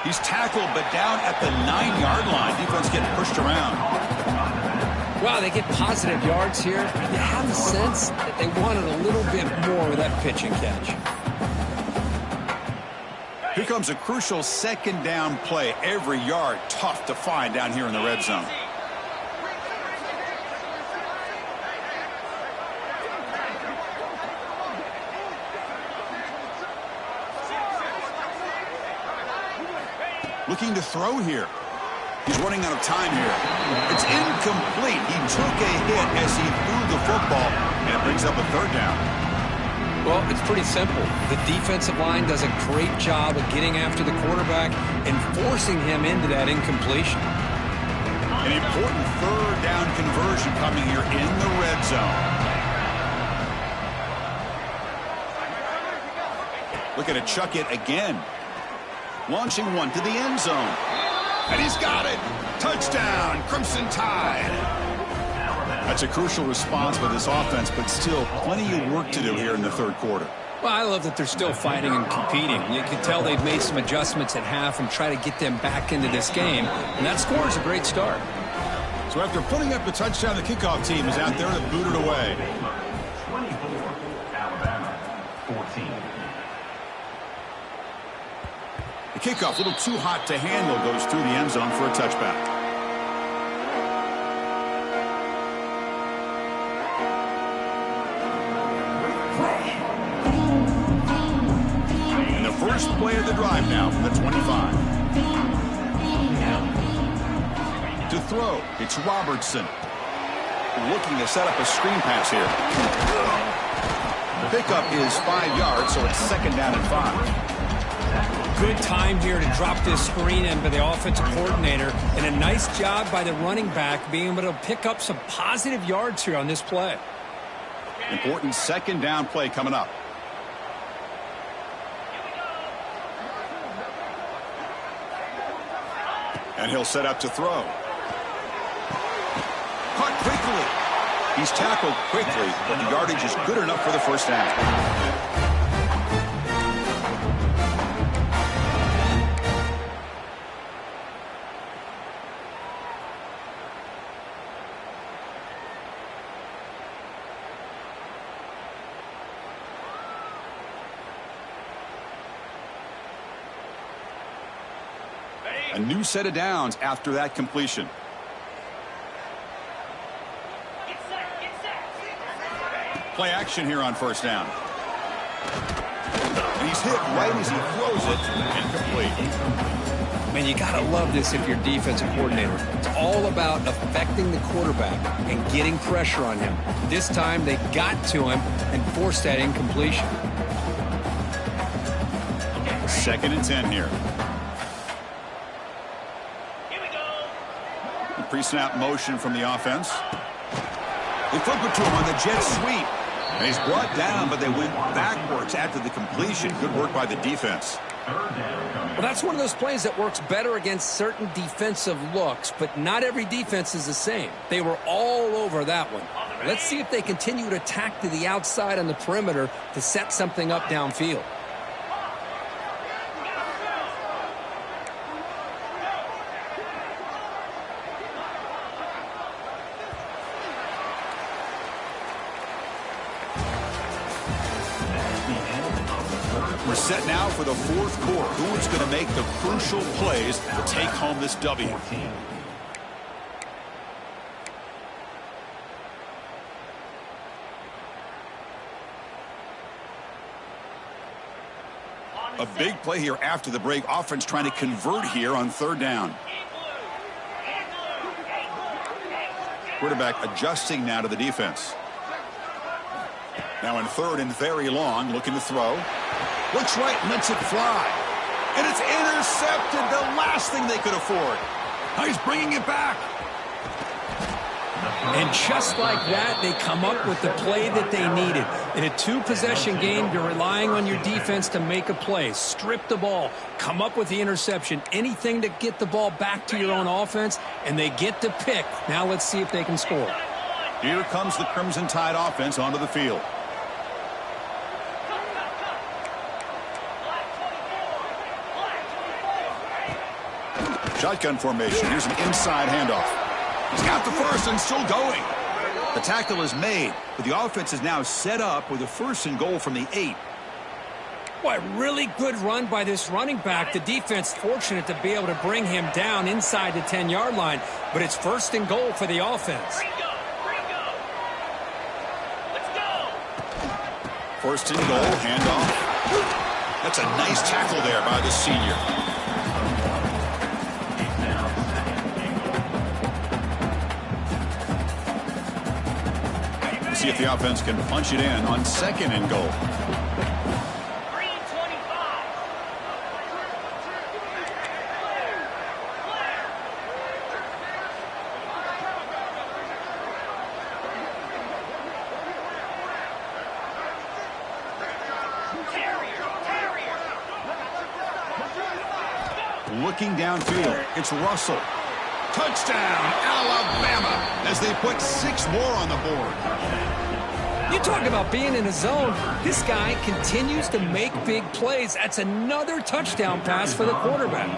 He's tackled, but down at the 9-yard line. Defense getting pushed around. Wow, they get positive yards here. You have the sense that they wanted a little bit more with that pitch and catch. Here comes a crucial second down play. Every yard tough to find down here in the red zone. Looking to throw here. He's running out of time here. It's incomplete. He took a hit as he threw the football, and it brings up a third down. Well, it's pretty simple. The defensive line does a great job of getting after the quarterback and forcing him into that incompletion. An important third down conversion coming here in the red zone. Looking to chuck it again. Launching one to the end zone. And he's got it. Touchdown, Crimson Tide. That's a crucial response by this offense, but still plenty of work to do here in the third quarter. Well, I love that they're still fighting and competing. You can tell they've made some adjustments at half and try to get them back into this game. And that score is a great start. So after putting up the touchdown, the kickoff team is out there to boot it away. 24, Alabama, 14. The kickoff, a little too hot to handle, goes through the end zone for a touchback. And the first play of the drive now from the 25. To throw, it's Robertson. Looking to set up a screen pass here. The pickup is 5 yards, so it's second down and 5. Good time here to drop this screen in by the offensive coordinator, and a nice job by the running back being able to pick up some positive yards here on this play. Important second down play coming up. And he'll set up to throw. Caught quickly. He's tackled quickly, but the yardage is good enough for the first down. A new set of downs after that completion. Play action here on first down. it right as he throws it. Incomplete. Man, you got to love this if you're defensive coordinator. It's all about affecting the quarterback and getting pressure on him. This time, they got to him and forced that incompletion. 2nd and 10 here. Here we go. Pre-snap motion from the offense. They flip it to him on the jet sweep. And he's brought down, but they went backwards after the completion. Good work by the defense. Well, that's one of those plays that works better against certain defensive looks, but not every defense is the same. They were all over that one. Let's see if they continue to attack to the outside on the perimeter to set something up downfield. We're set now for the 4th quarter. Who is going to make the crucial plays to take home this W? A big play here after the break. Offense trying to convert here on 3rd down. Quarterback adjusting now to the defense. Now in 3rd and very long, looking to throw. Looks right, lets it fly. And it's intercepted, the last thing they could afford. Now he's bringing it back. And just like that, they come up with the play that they needed. In a 2-possession game, you're relying on your defense to make a play. Strip the ball, come up with the interception, anything to get the ball back to your own offense, and they get to pick. Now let's see if they can score. Here comes the Crimson Tide offense onto the field. Shotgun formation. Here's an inside handoff. He's got the first and still going. The tackle is made, but the offense is now set up with a 1st and goal from the 8. Boy, really good run by this running back. The defense fortunate to be able to bring him down inside the 10-yard line, but it's 1st and goal for the offense. Let's go. 1st and goal, handoff. That's a nice tackle there by the senior. See if the offense can punch it in on 2nd and goal. Green 25. Looking downfield, it's Russell. Touchdown, Alabama, as they put 6 more on the board. You talk about being in a zone. This guy continues to make big plays. That's another touchdown pass for the quarterback.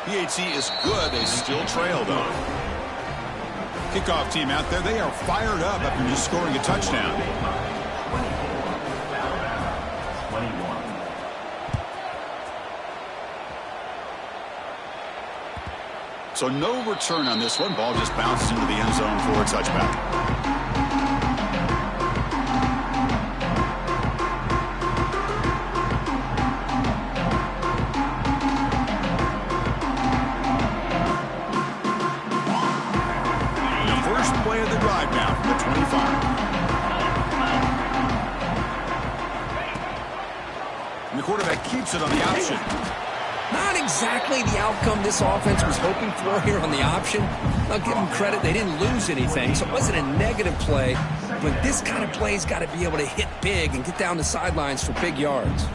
PHC is good. They still trail, though. Kickoff team out there, they are fired up after just scoring a touchdown. So no return on this one. Ball just bounces into the end zone for a touchback. The first play of the drive now from the 25. And the quarterback keeps it on the option. Not exactly the outcome this offense was hoping for here on the option. I'll give them credit. They didn't lose anything, so it wasn't a negative play. But this kind of play's got to be able to hit big and get down the sidelines for big yards.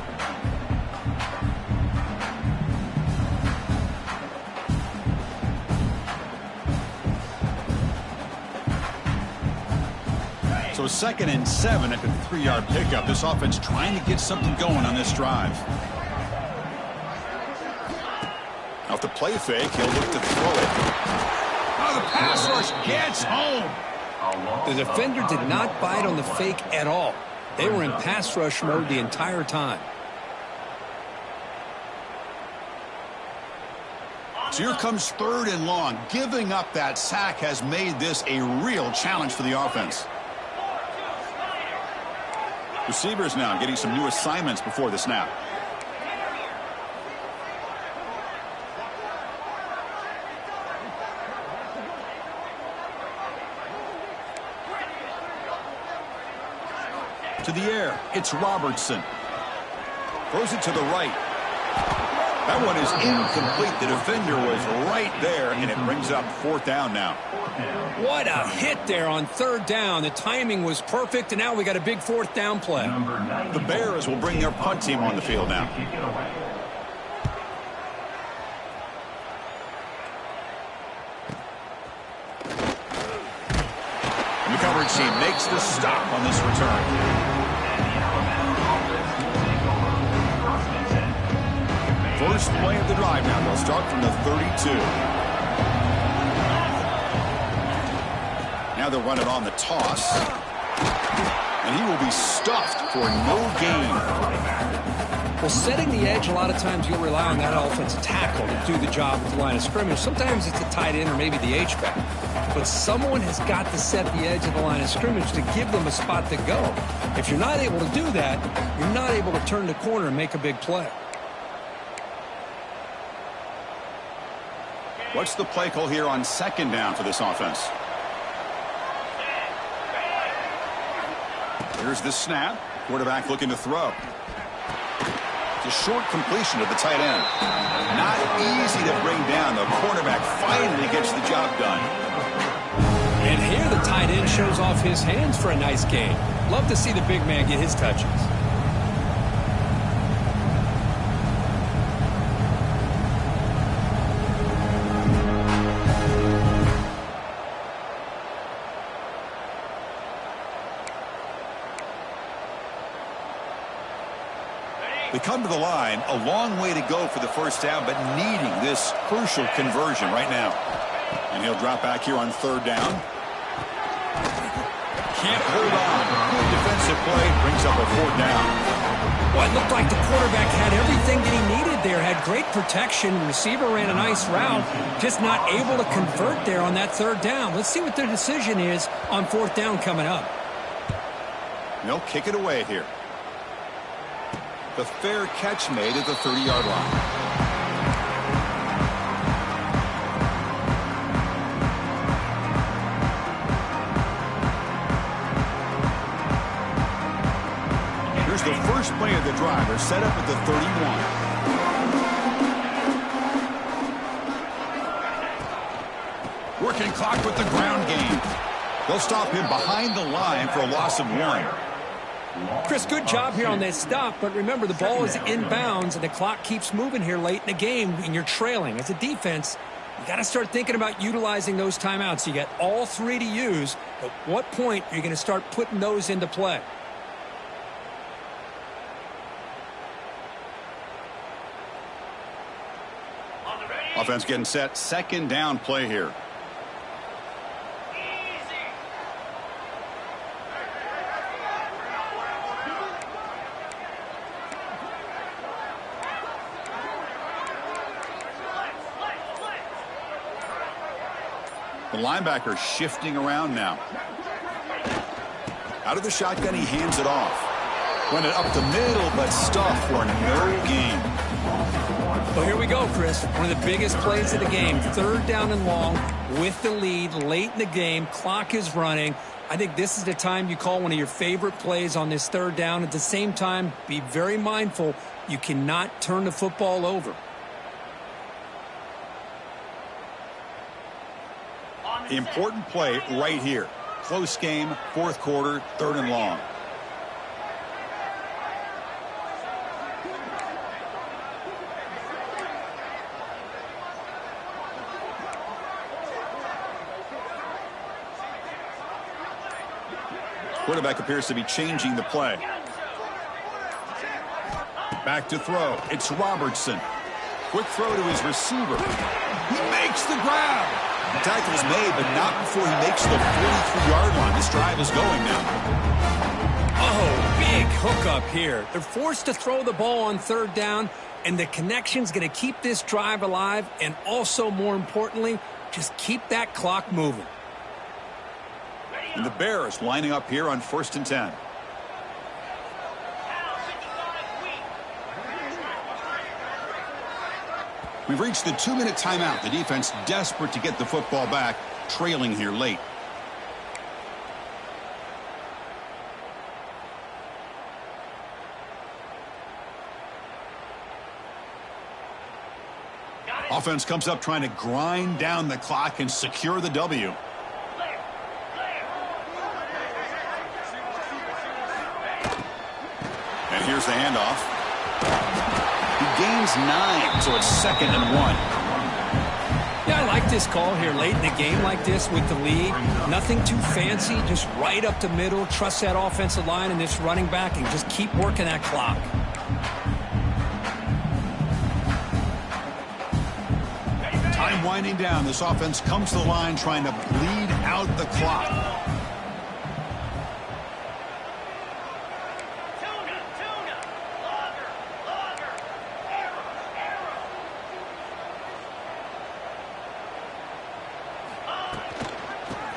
So 2nd and 7 after the 3-yard pickup. This offense trying to get something going on this drive. Off the play fake, he'll look to throw it. Oh, the pass rush gets home. The defender did not bite on the fake at all. They were in pass rush mode the entire time. So here comes 3rd and long. Giving up that sack has made this a real challenge for the offense. Receivers now getting some new assignments before the snap. To the air, it's Robertson. Throws it to the right. That one is incomplete. The defender was right there, and it brings up 4th down now. What a hit there on 3rd down. The timing was perfect, and now we got a big 4th down play. The Bears will bring their punt team on the field now. And the coverage team makes the stop on this return. First play of the drive now. They'll start from the 32. Now they'll run it on the toss. And he will be stuffed for no gain. Well, setting the edge, a lot of times you'll rely on that offensive tackle to do the job at the line of scrimmage. Sometimes it's a tight end or maybe the H-back. But someone has got to set the edge of the line of scrimmage to give them a spot to go. If you're not able to do that, you're not able to turn the corner and make a big play. What's the play call here on 2nd down for this offense? Here's the snap. Quarterback looking to throw. It's a short completion to the tight end. Not easy to bring down. The cornerback finally gets the job done. And here the tight end shows off his hands for a nice gain. Love to see the big man get his touches. They come to the line, a long way to go for the 1st down, but needing this crucial conversion right now. And he'll drop back here on 3rd down. Can't hold on. Good defensive play, brings up a 4th down. Well, it looked like the quarterback had everything that he needed there, had great protection. Receiver ran a nice route, just not able to convert there on that 3rd down. Let's see what their decision is on 4th down coming up. They'll kick it away here. The fair catch made at the 30-yard line. Here's the first play of the drive. They're set up at the 31. Working clock with the ground game. They'll stop him behind the line for a loss of 1. Chris, good job here on that stop, but remember the ball is inbounds and the clock keeps moving here late in the game and you're trailing. As a defense, you got to start thinking about utilizing those timeouts. You got all 3 to use. At what point are you going to start putting those into play? Offense getting set. 2nd down play here. The linebacker shifting around now. Out of the shotgun, he hands it off. Went it up the middle, but stuffed for no gain. Well, here we go, Chris. One of the biggest plays of the game. 3rd down and long with the lead late in the game. Clock is running. I think this is the time you call one of your favorite plays on this 3rd down. At the same time, be very mindful. You cannot turn the football over. The important play right here. Close game, 4th quarter, 3rd and long. Quarterback appears to be changing the play. Back to throw. It's Robertson. Quick throw to his receiver. He makes the grab. The tackle is made, but not before he makes the 43-yard line. This drive is going now. Oh, big hookup here. They're forced to throw the ball on 3rd down, and the connection's going to keep this drive alive, and also, more importantly, just keep that clock moving. And the Bears lining up here on 1st and 10. We've reached the 2-minute timeout. The defense desperate to get the football back, trailing here late. Offense comes up trying to grind down the clock and secure the W. And here's the handoff. He gains 9, so it's 2nd and 1. Yeah, I like this call here late in the game like this with the lead. Nothing too fancy, just right up the middle. Trust that offensive line and this running back and just keep working that clock. Time winding down. This offense comes to the line trying to bleed out the clock.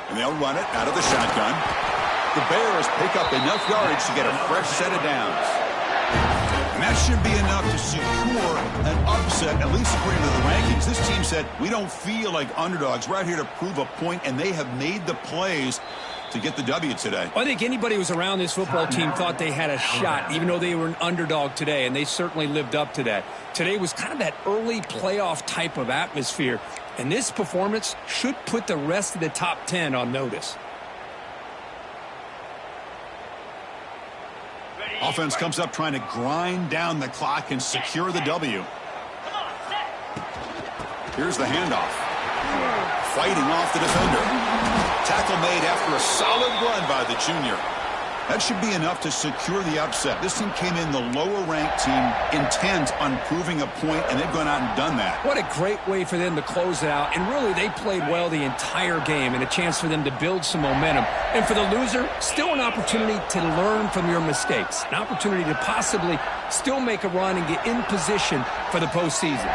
And they'll run it out of the shotgun. The Bears pick up enough yardage to get a fresh set of downs. And that should be enough to secure an upset, at least according to the rankings. This team said, we don't feel like underdogs. We're out here to prove a point, and they have made the plays to get the W today. I think anybody who was around this football team thought they had a shot, even though they were an underdog today, and they certainly lived up to that. Today was kind of that early playoff type of atmosphere, and this performance should put the rest of the top 10 on notice. Offense comes up trying to grind down the clock and secure the W. Here's the handoff. Fighting off the defender. Tackle made after a solid run by the junior. That should be enough to secure the upset. This team came in the lower-ranked team intent on proving a point, and they've gone out and done that. What a great way for them to close it out. And really, they played well the entire game and a chance for them to build some momentum. And for the loser, still an opportunity to learn from your mistakes. An opportunity to possibly still make a run and get in position for the postseason.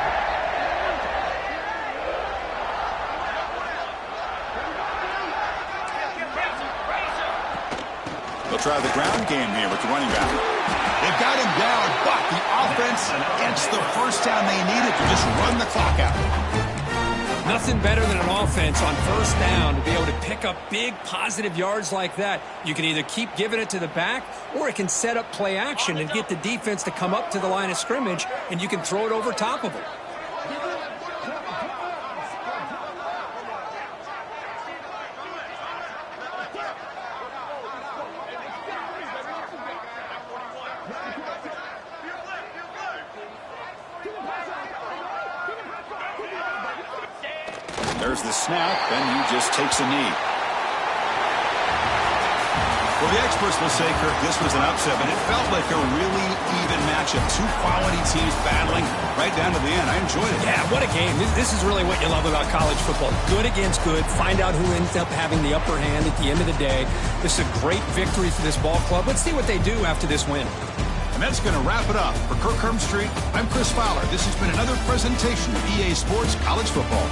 They'll try the ground game here with the running back. They've got him down, but the offense gets the first down they needed to just run the clock out. Nothing better than an offense on first down to be able to pick up big positive yards like that. You can either keep giving it to the back, or it can set up play action and get the defense to come up to the line of scrimmage, and you can throw it over top of them. There's the snap, and he just takes a knee. Well, the experts will say, Kirk, this was an upset, but it felt like a really even matchup. Two quality teams battling right down to the end. I enjoyed it. Yeah, what a game. This is really what you love about college football. Good against good. Find out who ends up having the upper hand at the end of the day. This is a great victory for this ball club. Let's see what they do after this win. And that's going to wrap it up. For Kirk Hermstreet, I'm Chris Fowler. This has been another presentation of EA Sports College Football.